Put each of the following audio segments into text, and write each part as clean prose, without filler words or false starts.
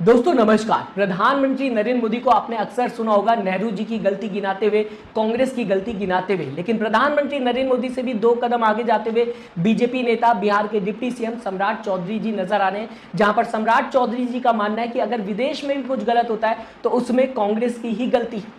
दोस्तों नमस्कार। प्रधानमंत्री नरेंद्र मोदी को आपने अक्सर सुना होगा नेहरू जी की गलती गिनाते हुए, कांग्रेस की गलती गिनाते हुए, लेकिन प्रधानमंत्री नरेंद्र मोदी से भी 2 कदम आगे जाते हुए बीजेपी नेता बिहार के डिप्टी सीएम सम्राट चौधरी जी नजर आ रहे हैं, जहां पर सम्राट चौधरी जी का मानना है कि अगर विदेश में भी कुछ गलत होता है तो उसमें कांग्रेस की ही गलती है।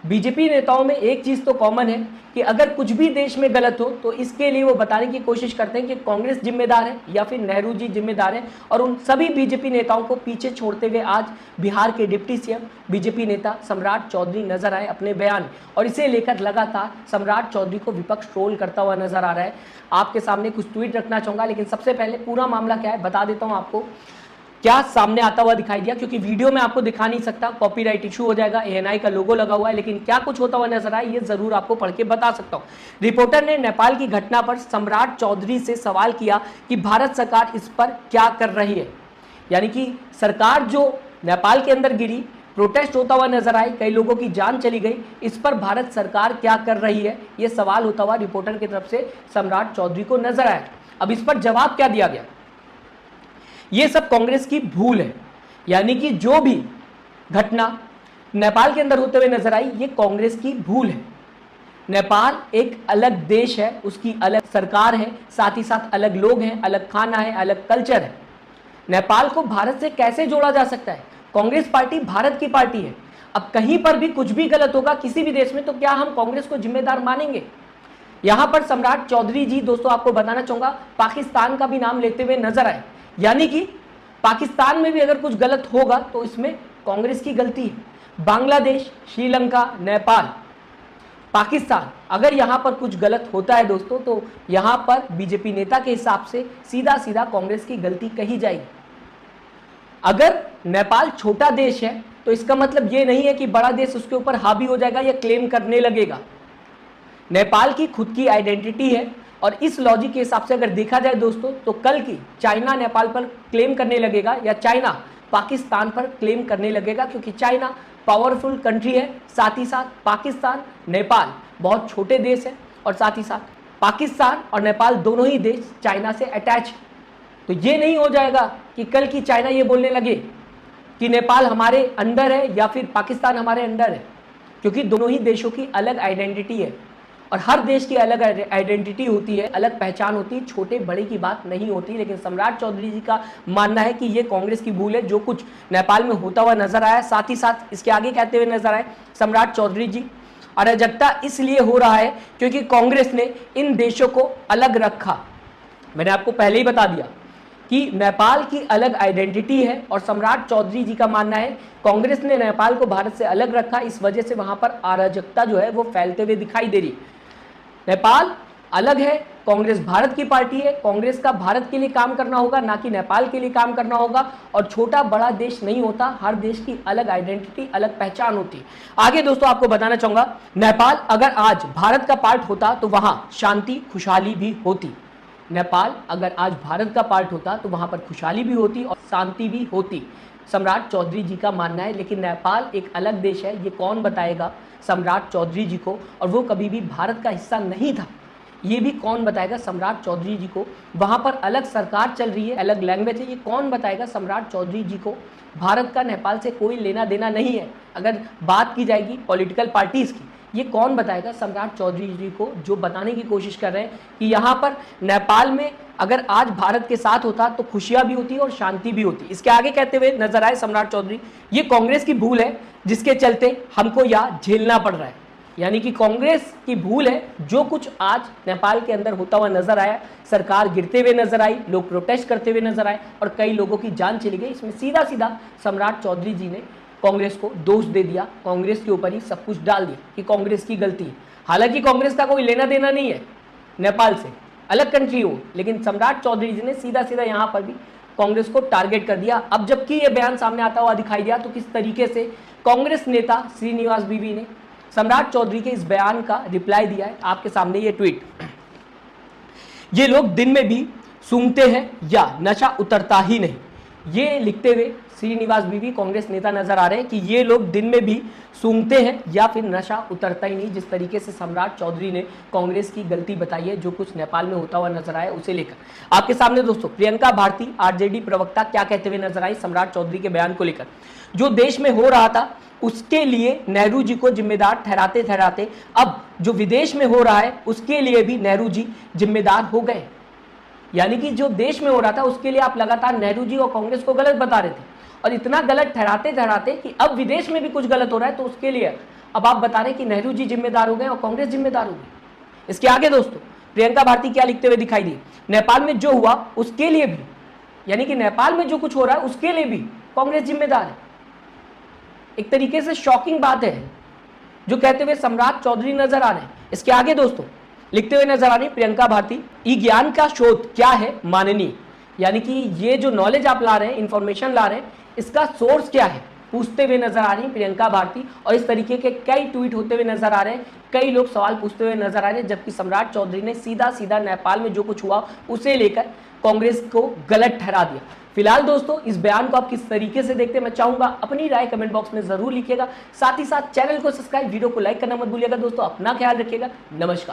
बीजेपी नेताओं में एक चीज तो कॉमन है कि अगर कुछ भी देश में गलत हो तो इसके लिए वो बताने की कोशिश करते हैं कि कांग्रेस जिम्मेदार है या फिर नेहरू जी जिम्मेदार है। और उन सभी बीजेपी नेताओं को पीछे छोड़ते हुए आज बिहार के डिप्टी सीएम बीजेपी नेता सम्राट चौधरी नजर आए अपने बयान, और इसे लेकर लगातार सम्राट चौधरी को विपक्ष ट्रोल करता हुआ नजर आ रहा है। आपके सामने कुछ ट्वीट रखना चाहूंगा, लेकिन सबसे पहले पूरा मामला क्या है बता देता हूं आपको। क्या सामने आता हुआ दिखाई दिया, क्योंकि वीडियो में आपको दिखा नहीं सकता, कॉपीराइट इशू हो जाएगा, एएनआई का लोगो लगा हुआ है, लेकिन क्या कुछ होता हुआ नजर आया ये जरूर आपको पढ़ के बता सकता हूं। रिपोर्टर ने नेपाल की घटना पर सम्राट चौधरी से सवाल किया कि भारत सरकार इस पर क्या कर रही है। यानी कि सरकार जो नेपाल के अंदर गिरी, प्रोटेस्ट होता हुआ नजर आए, कई लोगों की जान चली गई, इस पर भारत सरकार क्या कर रही है, यह सवाल होता हुआ रिपोर्टर की तरफ से सम्राट चौधरी को नजर आया। अब इस पर जवाब क्या दिया गया, ये सब कांग्रेस की भूल है। यानी कि जो भी घटना नेपाल के अंदर होते हुए नजर आई ये कांग्रेस की भूल है। नेपाल एक अलग देश है, उसकी अलग सरकार है, साथ ही साथ अलग लोग हैं, अलग खाना है, अलग कल्चर है। नेपाल को भारत से कैसे जोड़ा जा सकता है? कांग्रेस पार्टी भारत की पार्टी है। अब कहीं पर भी कुछ भी गलत होगा किसी भी देश में तो क्या हम कांग्रेस को जिम्मेदार मानेंगे? यहां पर सम्राट चौधरी जी दोस्तों आपको बताना चाहूंगा पाकिस्तान का भी नाम लेते हुए नजर आए। यानी कि पाकिस्तान में भी अगर कुछ गलत होगा तो इसमें कांग्रेस की गलती है। बांग्लादेश, श्रीलंका, नेपाल, पाकिस्तान, अगर यहां पर कुछ गलत होता है दोस्तों तो यहां पर बीजेपी नेता के हिसाब से सीधा सीधा कांग्रेस की गलती कही जाएगी। अगर नेपाल छोटा देश है तो इसका मतलब यह नहीं है कि बड़ा देश उसके ऊपर हावी हो जाएगा या क्लेम करने लगेगा। नेपाल की खुद की आइडेंटिटी है, और इस लॉजिक के हिसाब से अगर देखा जाए दोस्तों तो कल की चाइना नेपाल पर क्लेम करने लगेगा या चाइना पाकिस्तान पर क्लेम करने लगेगा, क्योंकि चाइना पावरफुल कंट्री है, साथ ही साथ पाकिस्तान, नेपाल बहुत छोटे देश है, और साथ ही साथ पाकिस्तान और नेपाल दोनों ही देश चाइना से अटैच है। तो ये नहीं हो जाएगा कि कल की चाइना ये बोलने लगे कि नेपाल हमारे अंडर है या फिर पाकिस्तान हमारे अंडर है, क्योंकि दोनों ही देशों की अलग आइडेंटिटी है और हर देश की अलग आइडेंटिटी होती है, अलग पहचान होती है, छोटे बड़े की बात नहीं होती। लेकिन सम्राट चौधरी जी का मानना है कि ये कांग्रेस की भूल है जो कुछ नेपाल में होता हुआ नजर आया। साथ ही साथ इसके आगे कहते हुए नजर आए सम्राट चौधरी जी, अराजकता इसलिए हो रहा है क्योंकि कांग्रेस ने इन देशों को अलग रखा। मैंने आपको पहले ही बता दिया कि नेपाल की अलग आइडेंटिटी है, और सम्राट चौधरी जी का मानना है कांग्रेस ने नेपाल को भारत से अलग रखा, इस वजह से वहां पर अराजकता जो है वो फैलते हुए दिखाई दे रही है। नेपाल अलग है, कांग्रेस भारत की पार्टी है, कांग्रेस का भारत के लिए काम करना होगा ना कि नेपाल के लिए काम करना होगा। और छोटा बड़ा देश नहीं होता, हर देश की अलग आइडेंटिटी, अलग पहचान होती है। आगे दोस्तों आपको बताना चाहूंगा, नेपाल अगर आज भारत का पार्ट होता तो वहां शांति खुशहाली भी होती। नेपाल अगर आज भारत का पार्ट होता तो वहां पर खुशहाली भी होती और शांति भी होती, सम्राट चौधरी जी का मानना है। लेकिन नेपाल एक अलग देश है, ये कौन बताएगा सम्राट चौधरी जी को, और वो कभी भी भारत का हिस्सा नहीं था, ये भी कौन बताएगा सम्राट चौधरी जी को। वहां पर अलग सरकार चल रही है, अलग लैंग्वेज है, ये कौन बताएगा सम्राट चौधरी जी को। भारत का नेपाल से कोई लेना देना नहीं है। अगर बात की जाएगी पॉलिटिकल पार्टीज की, ये कौन बताएगा सम्राट चौधरी जी को, जो बताने की कोशिश कर रहे हैं कि यहाँ पर नेपाल में अगर आज भारत के साथ होता तो खुशियां भी होती और शांति भी होती। इसके आगे कहते हुए नजर आए सम्राट चौधरी, ये कांग्रेस की भूल है जिसके चलते हमको यह झेलना पड़ रहा है। यानी कि कांग्रेस की भूल है जो कुछ आज नेपाल के अंदर होता हुआ नजर आया। सरकार गिरते हुए नजर आई, लोग प्रोटेस्ट करते हुए नजर आए और कई लोगों की जान चली गई। इसमें सीधा सीधा सम्राट चौधरी जी ने कांग्रेस को दोष दे दिया, कांग्रेस के ऊपर ही सब कुछ डाल दिया कि कांग्रेस की गलती है। हालांकि कांग्रेस का कोई लेना देना नहीं है नेपाल से, अलग कंट्री हो, लेकिन सम्राट चौधरी जी ने सीधा सीधा यहाँ पर भी कांग्रेस को टारगेट कर दिया। अब जबकि ये बयान सामने आता हुआ दिखाई दिया तो किस तरीके से कांग्रेस नेता श्रीनिवास बीवी ने सम्राट चौधरी के इस बयान का रिप्लाई दिया है। आपके सामने ये ट्वीट, ये लोग दिन में भी सूंघते हैं या नशा उतरता ही नहीं, ये लिखते हुए श्रीनिवास बीवी कांग्रेस नेता नजर आ रहे हैं कि ये लोग दिन में भी सूंघते हैं या फिर नशा उतरता ही नहीं। जिस तरीके से सम्राट चौधरी ने कांग्रेस की गलती बताई है, जो कुछ नेपाल में होता हुआ नजर आया, उसे लेकर आपके सामने दोस्तों प्रियंका भारती आरजेडी प्रवक्ता क्या कहते हुए नजर आई सम्राट चौधरी के बयान को लेकर। जो देश में हो रहा था उसके लिए नेहरू जी को जिम्मेदार ठहराते ठहराते अब जो विदेश में हो रहा है उसके लिए भी नेहरू जी जिम्मेदार हो गए। यानी कि जो देश में हो रहा था उसके लिए आप लगातार नेहरू जी और कांग्रेस को गलत बता रहे थे, और इतना गलत ठहराते ठहराते कि अब विदेश में भी कुछ गलत हो रहा है तो उसके लिए अब आप बता रहे हैं कि नेहरू जी जिम्मेदार हो गए और कांग्रेस जिम्मेदार हो गई। इसके आगे दोस्तों प्रियंका भारती क्या लिखते हुए दिखाई दी, नेपाल में जो हुआ उसके लिए भी, यानी कि नेपाल में जो कुछ हो रहा है उसके लिए भी कांग्रेस जिम्मेदार है। एक तरीके से शॉकिंग बात है जो कहते हुए सम्राट चौधरी नजर आ रहे हैं। इसके आगे दोस्तों लिखते हुए नजर आ रही प्रियंका भारती, ई ज्ञान का शोध क्या है माननीय, यानी कि ये जो नॉलेज आप ला रहे हैं, इंफॉर्मेशन ला रहे हैं, इसका सोर्स क्या है पूछते हुए नजर आ रही प्रियंका भारती। और इस तरीके के कई ट्वीट होते हुए नजर आ रहे हैं, कई लोग सवाल पूछते हुए नजर आ रहे हैं, जबकि सम्राट चौधरी ने सीधा सीधा नेपाल में जो कुछ हुआ उसे लेकर कांग्रेस को गलत ठहरा दिया। फिलहाल दोस्तों इस बयान को आप किस तरीके से देखते हैं, मैं चाहूंगा अपनी राय कमेंट बॉक्स में जरूर लिखिएगा। साथ ही साथ चैनल को सब्सक्राइब, वीडियो को लाइक करना मत भूलिएगा। दोस्तों अपना ख्याल रखिएगा। नमस्कार।